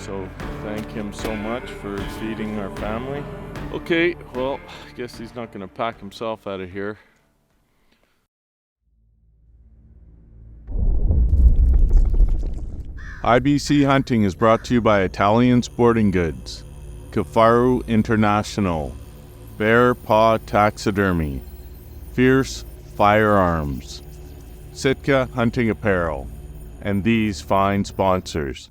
so thank him so much for feeding our family. Okay, well, I guess he's not gonna pack himself out of here. IBC Hunting is brought to you by Italian Sporting Goods, Kafaru International, Bear Paw Taxidermy, Fierce Firearms, Sitka Hunting Apparel, and these fine sponsors.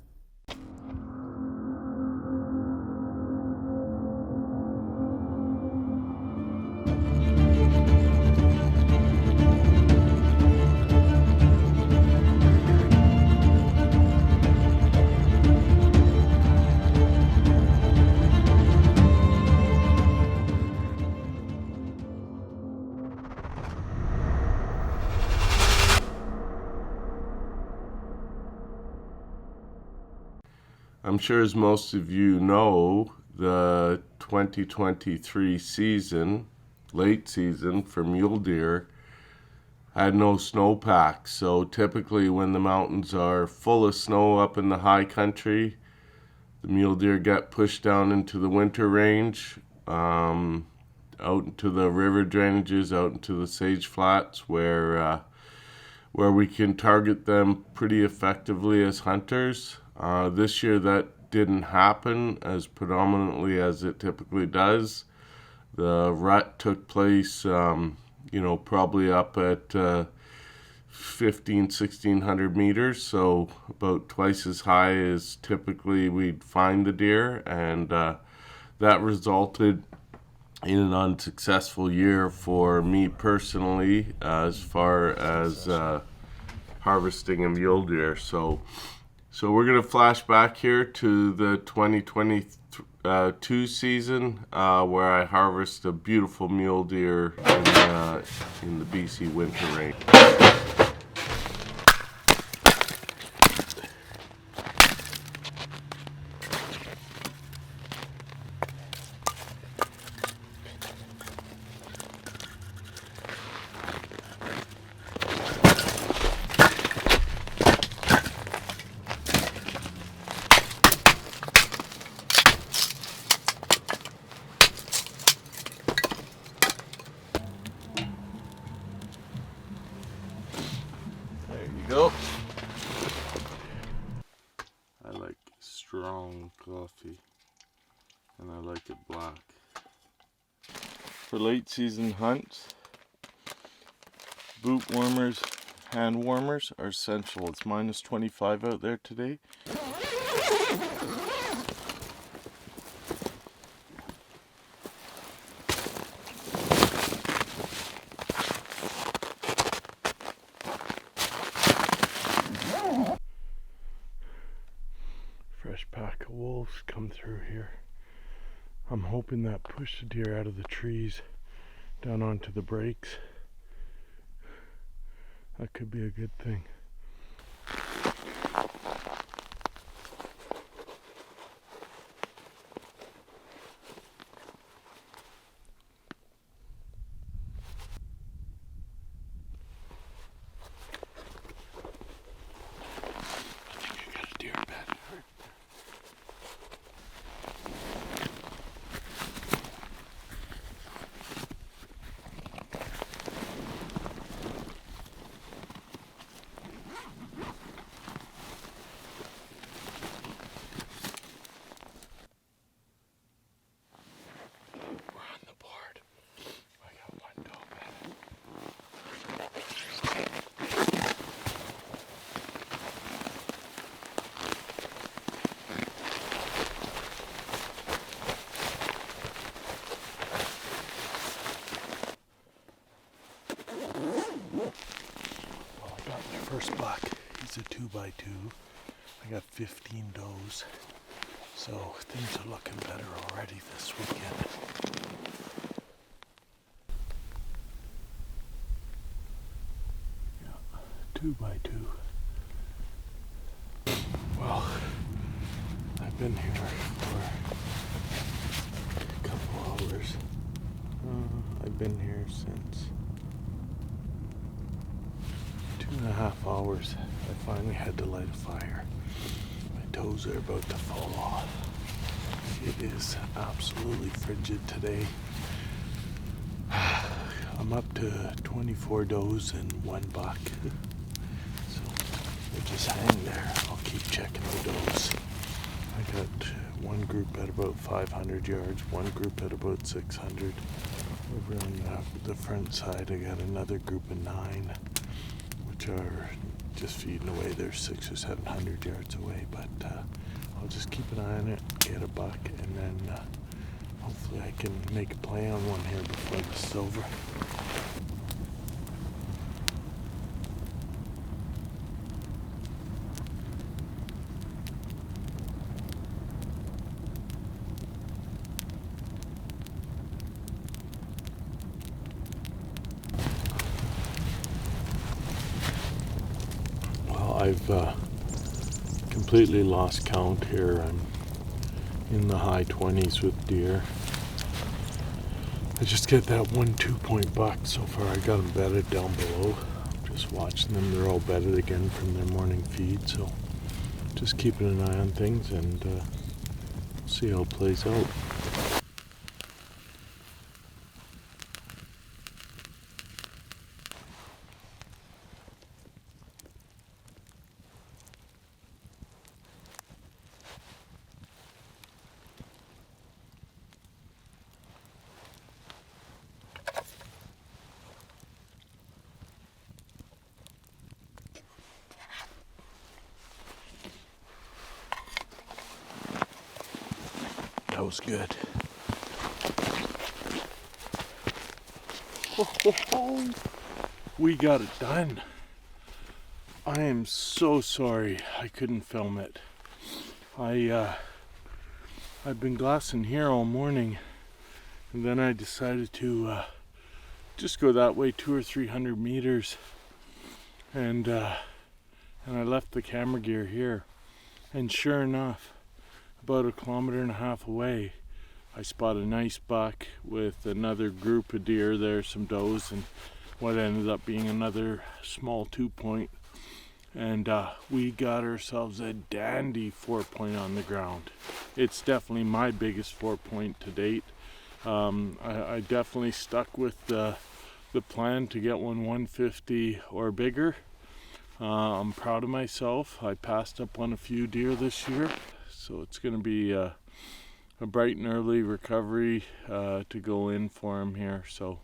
I'm sure as most of you know, the 2023 season, late season for mule deer, had no snowpack. So typically when the mountains are full of snow up in the high country, the mule deer get pushed down into the winter range, out into the river drainages, out into the sage flats where we can target them pretty effectively as hunters. This year that didn't happen as predominantly as it typically does. The rut took place, probably up at 1,600 meters, so about twice as high as typically we'd find the deer, and that resulted in an unsuccessful year for me personally as far as harvesting a mule deer. So we're going to flash back here to the 2022 season where I harvest a beautiful mule deer in the BC winter range. Go. I like strong coffee and I like it black. For late season hunts, boot warmers, hand warmers are essential. It's minus 25 out there today. Fresh pack of wolves come through here. I'm hoping that pushed the deer out of the trees down onto the breaks. That could be a good thing. First buck, he's a 2x2. I got 15 does, so things are looking better already this weekend. Yeah, 2x2. Well, I've been here for a couple hours. I've been here since 2.5 hours. I finally had to light a fire. My toes are about to fall off. It is absolutely frigid today. I'm up to 24 does and 1 buck. So we'll just hang there. I'll keep checking the does. I got one group at about 500 yards, one group at about 600. Over on the front side, I got another group of 9, which are just feeding away. They're 600 or 700 yards away, but I'll just keep an eye on it, get a buck, and then hopefully I can make a play on one here before this is over. I've completely lost count here. I'm in the high 20s with deer. I just get that 1 2-point buck so far. I got them bedded down below. Just watching them. They're all bedded again from their morning feed. So just keeping an eye on things and see how it plays out. That was good. We got it done. I am so sorry I couldn't film it. I've been glassing here all morning, and then I decided to just go that way 200 or 300 meters, and I left the camera gear here, and sure enough, about 1.5 kilometers away, I spot a nice buck with another group of deer there, some does, and what ended up being another small 2-point. And we got ourselves a dandy 4-point on the ground. It's definitely my biggest 4-point to date. I definitely stuck with the plan to get one 150 or bigger. I'm proud of myself. I passed up on a few deer this year. So it's going to be a bright and early recovery to go in for him here. So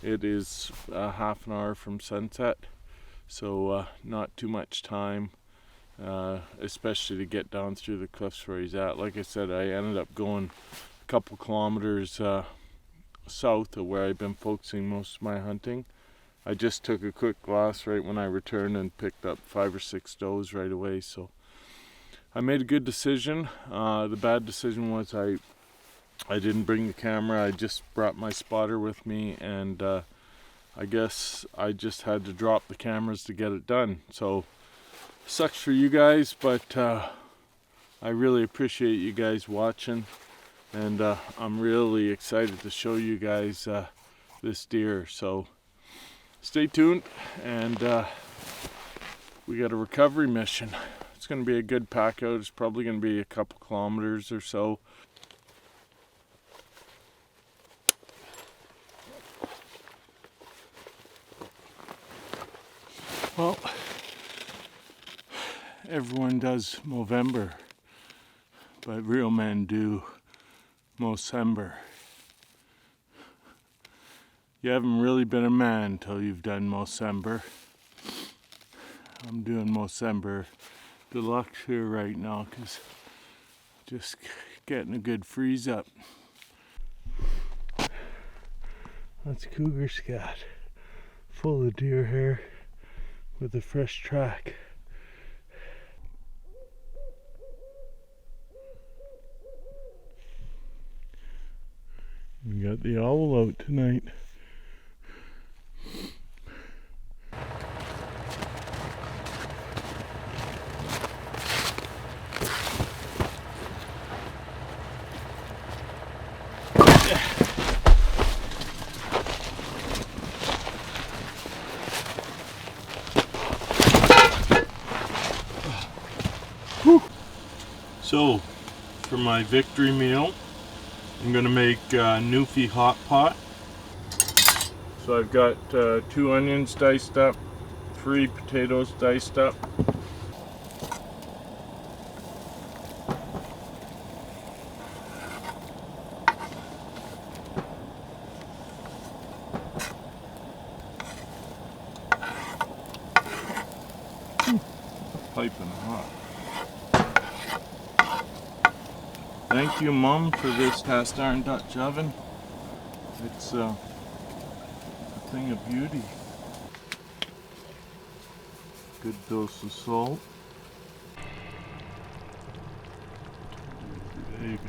it is half an hour from sunset, so not too much time, especially to get down through the cliffs where he's at. Like I said, I ended up going a couple kilometers south of where I've been focusing most of my hunting. I just took a quick glass right when I returned and picked up 5 or 6 does right away. So I made a good decision. The bad decision was I didn't bring the camera. I just brought my spotter with me, and I guess I just had to drop the cameras to get it done. So sucks for you guys, but I really appreciate you guys watching, and I'm really excited to show you guys this deer. So stay tuned, and we got a recovery mission. It's going to be a good pack out. It's probably going to be a couple kilometers or so. Well, everyone does Movember, but real men do Mocember. You haven't really been a man till you've done Mocember. I'm doing Mocember deluxe here right now because just getting a good freeze up. That's cougar scat, full of deer hair with a fresh track. We got the owl out tonight. So, for my victory meal, I'm gonna make Newfie hot pot. So I've got 2 onions diced up, 3 potatoes diced up. Piping hot. Thank you, Mom, for this cast iron Dutch oven. It's a thing of beauty. Good dose of salt. Baby.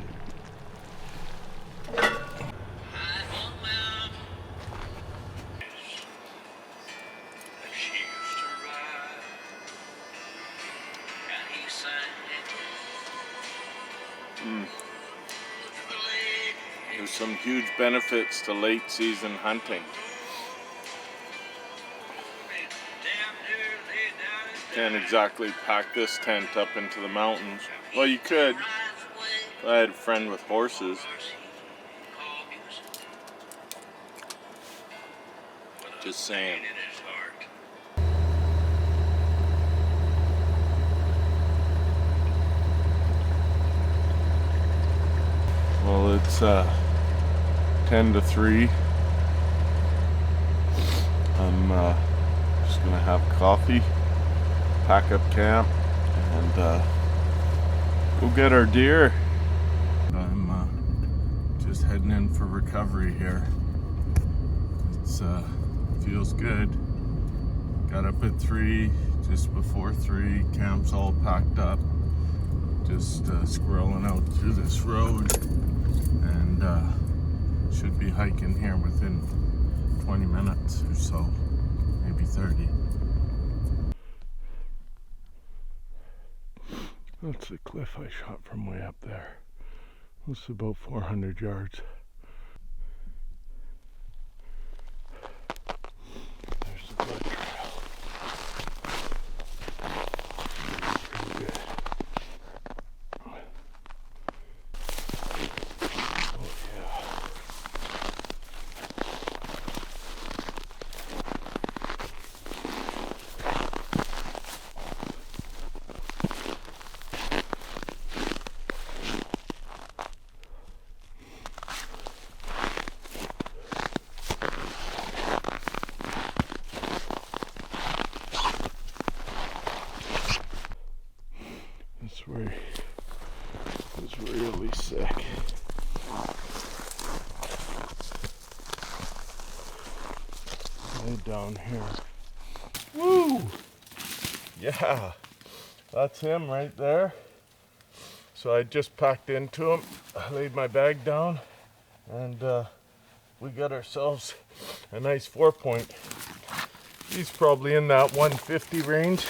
There's some huge benefits to late season hunting. Can't exactly pack this tent up into the mountains. Well, you could. I had a friend with horses. Just saying. Well, it's 10 to 3. I'm just gonna have coffee, pack up camp, and go get our deer. I'm just heading in for recovery here. It's feels good. Got up at 3, just before 3. Camp's all packed up. Just squirreling out through this road, and should be hiking here within 20 minutes or so, maybe 30. That's the cliff I shot from way up there. It's about 400 yards. There's the blood trail. Good. Oh yeah. This way was really sick. Way down here. Woo! Yeah, that's him right there. So I just packed into him, laid my bag down, and we got ourselves a nice 4-point. He's probably in that 150 range.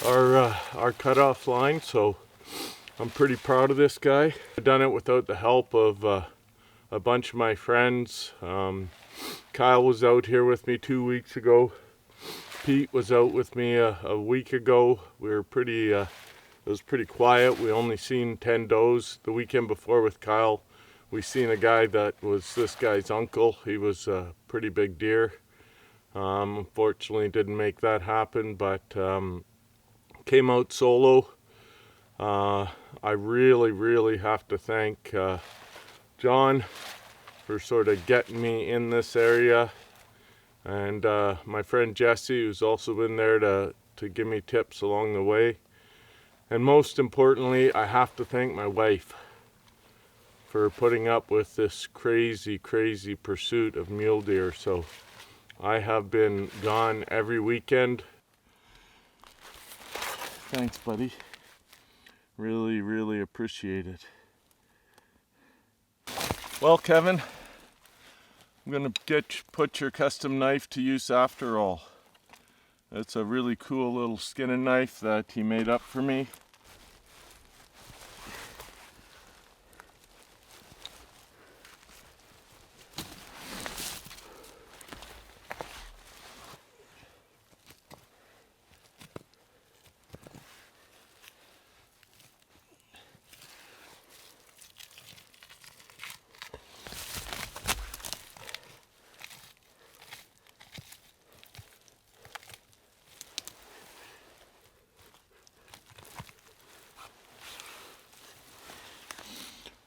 Our cutoff line, so I'm pretty proud of this guy. I've done it without the help of a bunch of my friends. Kyle was out here with me 2 weeks ago. Pete was out with me a week ago. We were pretty, it was pretty quiet. We only seen 10 does. The weekend before with Kyle, we seen a guy that was this guy's uncle. He was a pretty big deer. Unfortunately didn't make that happen, but came out solo. I really have to thank John for sort of getting me in this area, and my friend Jesse, who's also been there to give me tips along the way. And most importantly, I have to thank my wife for putting up with this crazy pursuit of mule deer. So I have been gone every weekend. Thanks, buddy. Really appreciate it. Well, Kevin, I'm gonna put your custom knife to use after all. It's a really cool little skinning knife that he made up for me.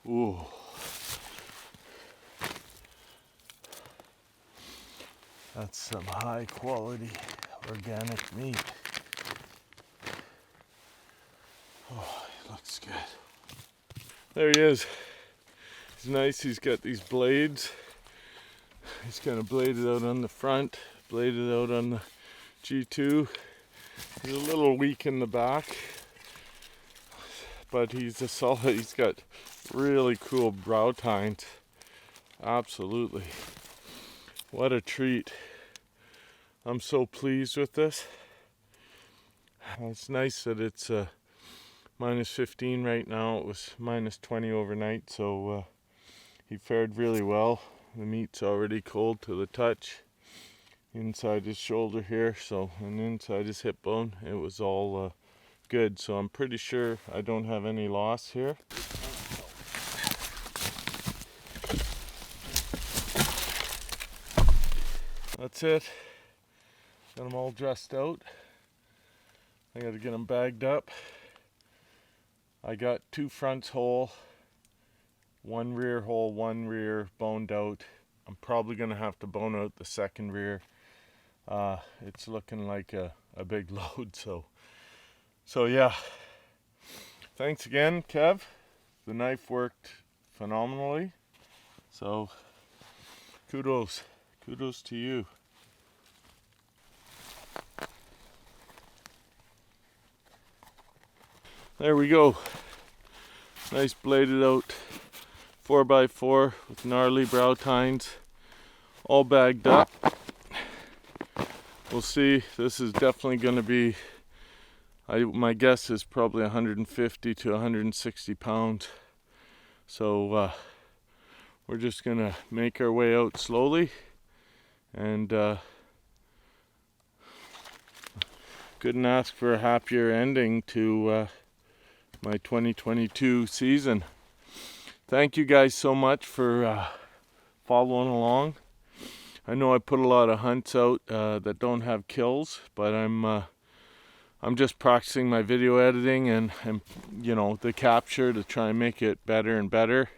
Ooh. That's some high quality organic meat. Oh, he looks good. There he is. He's nice. He's got these blades. He's kind of bladed out on the front, bladed out on the G2. He's a little weak in the back, but he's a solid. He's got really cool brow tines. Absolutely. What a treat. I'm so pleased with this. It's nice that it's minus 15 right now. It was minus 20 overnight, so he fared really well. The meat's already cold to the touch inside his shoulder here, so, and inside his hip bone. It was all good, so I'm pretty sure I don't have any loss here. That's it. Got them all dressed out. I gotta get them bagged up. I got 2 fronts whole, 1 rear whole, 1 rear boned out. I'm probably gonna have to bone out the second rear. It's looking like a big load, so yeah. Thanks again, Kev. The knife worked phenomenally. So kudos to you. There we go. Nice bladed out 4x4 with gnarly brow tines, all bagged up. We'll see. This is definitely going to be, my guess is probably 150 to 160 pounds. So we're just going to make our way out slowly, and couldn't ask for a happier ending to my 2022 season. Thank you guys so much for following along. I know I put a lot of hunts out that don't have kills, but I'm just practicing my video editing and you know, the capture to try and make it better and better.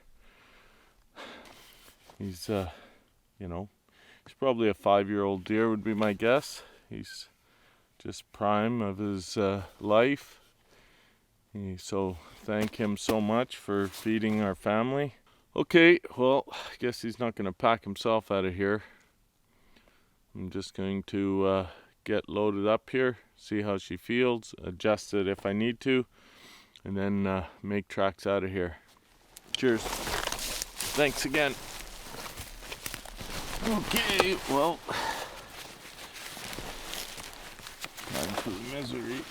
He's you know, he's probably a 5-year-old deer would be my guess. He's just prime of his life. So thank him so much for feeding our family. Okay, well, I guess he's not going to pack himself out of here. I'm just going to get loaded up here, see how she feels, adjust it if I need to, and then make tracks out of here. Cheers. Thanks again. Okay, well, time for the misery.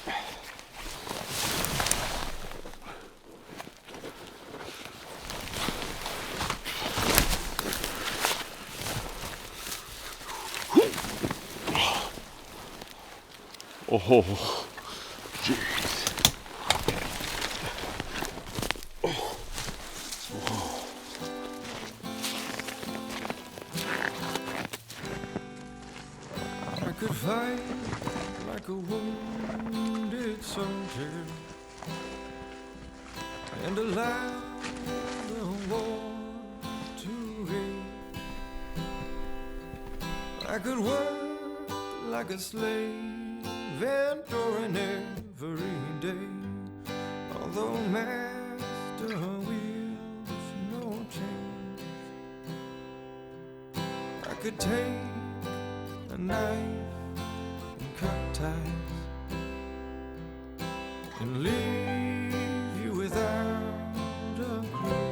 Oh, jeez. Oh. I could fight like a wounded soldier and allow the war to rage. I could work like a slave, enduring every day, although master wheels no change. I could take a knife and cut ties and leave you without a clue,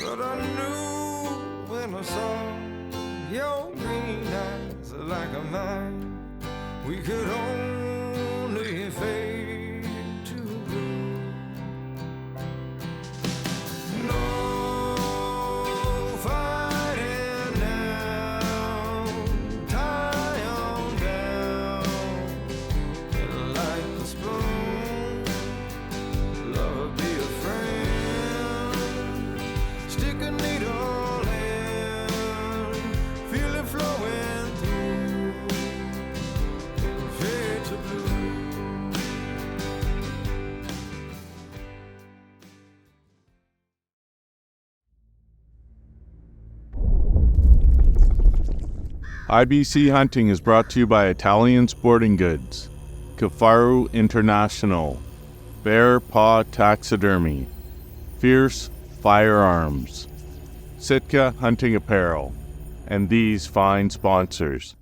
but I knew when I saw your green eyes like a mine, we could only fade to blue. No fighting now, tie on down and light the spoon. Love, be a friend, stick a needle in, feel it flowing through, fade to IBC Hunting is brought to you by Italian Sporting Goods, Kafaru International, Bear Paw Taxidermy, Fierce Firearms, Sitka Hunting Apparel, and these fine sponsors.